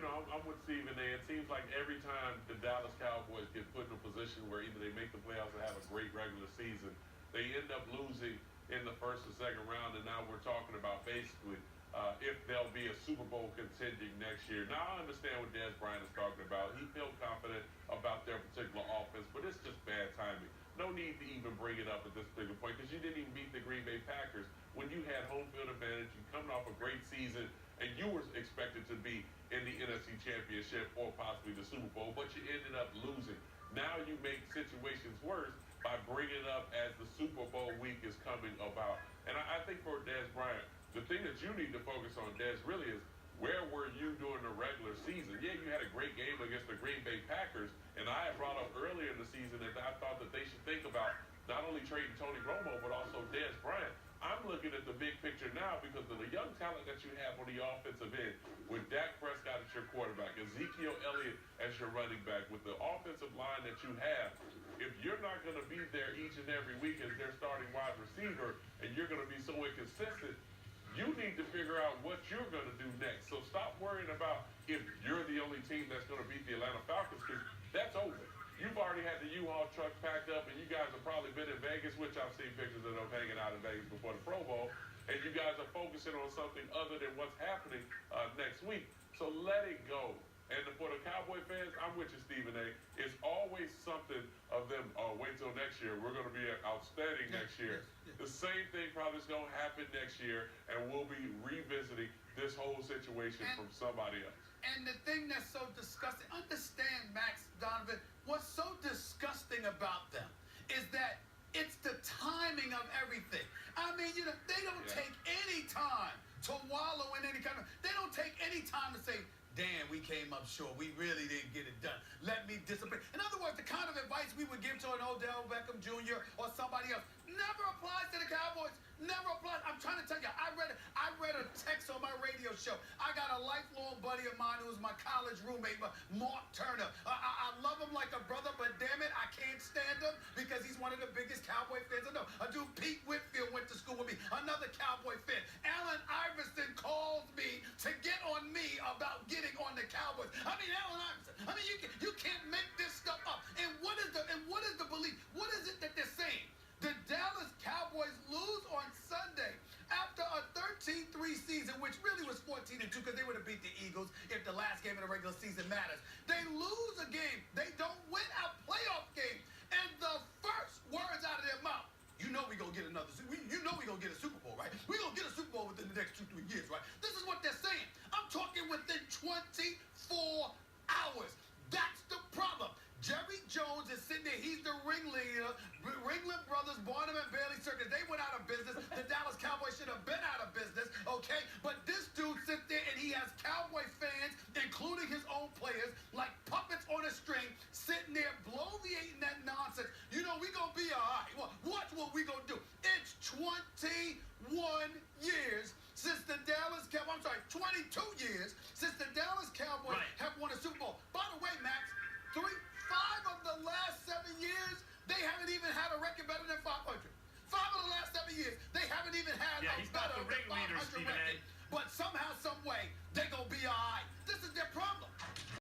I'm with Stephen A. It seems like every time the Dallas Cowboys get put in a position where either they make the playoffs or have a great regular season, they end up losing in the first or second round. And now we're talking about basically if they'll be a Super Bowl contending next year. Now I understand what Dez Bryant is talking about. He felt confident about their particular offense, but it's just bad timing. No need to even bring it up at this particular point because you didn't even beat the Green Bay Packers when you had home field advantage. You coming off a great season, and you were expected to be in the NFC Championship or possibly the Super Bowl, but you ended up losing. Now you make situations worse by bringing it up as the Super Bowl week is coming about. And I think for Dez Bryant, the thing that you need to focus on, Dez, really is where were you during the regular season? Yeah, you had a great game against the Green Bay Packers, and I had brought up earlier in the season that I thought that they should think about not only trading Tony Romo, but also Dez Bryant. I'm looking at the big picture now because of the young talent that you have on the offensive end with Dak Prescott as your quarterback, Ezekiel Elliott as your running back, with the offensive line that you have. If you're not going to be there each and every week as their starting wide receiver and you're going to be so inconsistent, you need to figure out what you're going to do next. So stop worrying about if you're the only team that's going to beat the Atlanta Falcons, because that's over. You've already had the U-Haul truck packed up, and you guys have probably been in Vegas, which I've seen pictures of them hanging out in Vegas before the Pro Bowl, and you guys are focusing on something other than what's happening next week. So let it go. And for the Cowboy fans, I'm with you, Stephen A. It's always something of them, wait till next year. We're going to be outstanding next year. The same thing probably is going to happen next year, and we'll be revisiting this whole situation from somebody else. And the thing that's so disgusting, understand, Max, Donovan, what's so disgusting about them is that it's the timing of everything. I mean, they don't take any time to wallow in any kind of, they don't take any time to say, damn, we came up short. We really didn't get it done. Let me discipline. In other words, the kind of advice we would give to an Odell Beckham Jr. or somebody else never applies to the Cowboys. Never applies. I'm trying to tell you, I read a text on my radio show. I got a lifelong buddy of mine who's my college roommate, Mark Turner. I love him like a brother, but damn it, I can't stand him because he's one of the biggest Cowboy fans I know. A dude, Pete Whitfield, went to school with me, another Cowboy fan. Allen Iverson calls me to get on me about getting on the Cowboys. I mean, Allen Iverson. I mean, you can't make this stuff up. And what is the belief? What is it that they're saying? The Dallas Cowboys lose on Sunday after a 13-3 season, which really was 14-2 because they would have beat the Eagles if the last game of the regular season matters. They lose a game. They don't win a playoff game. And the first words out of their mouth, you know we're going to get another, you know we're going to get a Super Bowl, right? We're going to get a Super Bowl within the next 2-3 years, right? This is what they're saying. I'm talking within 24 hours. That's the problem. Jerry Jones is sitting there. He's the ringleader. Ringling Brothers, Barnum and Bailey Circus. They went out of business. The Dallas Cowboys should have been out of business, okay? But this dude sits there and he has Cowboy fans, including his own players, like puppets on a string, sitting there bloviating that nonsense. You know, we gonna be all right. Well, watch what we gonna do. It's 21 years since the Dallas Cowboys, 22 years since the Dallas Cowboys have won a Super Bowl. By the way, Max, 5 of the last 7 years, they haven't even had a record better than 500. 5 of the last 7 years, they haven't even had a better than 500 record. But somehow, some way, they gonna be all right. This is their problem.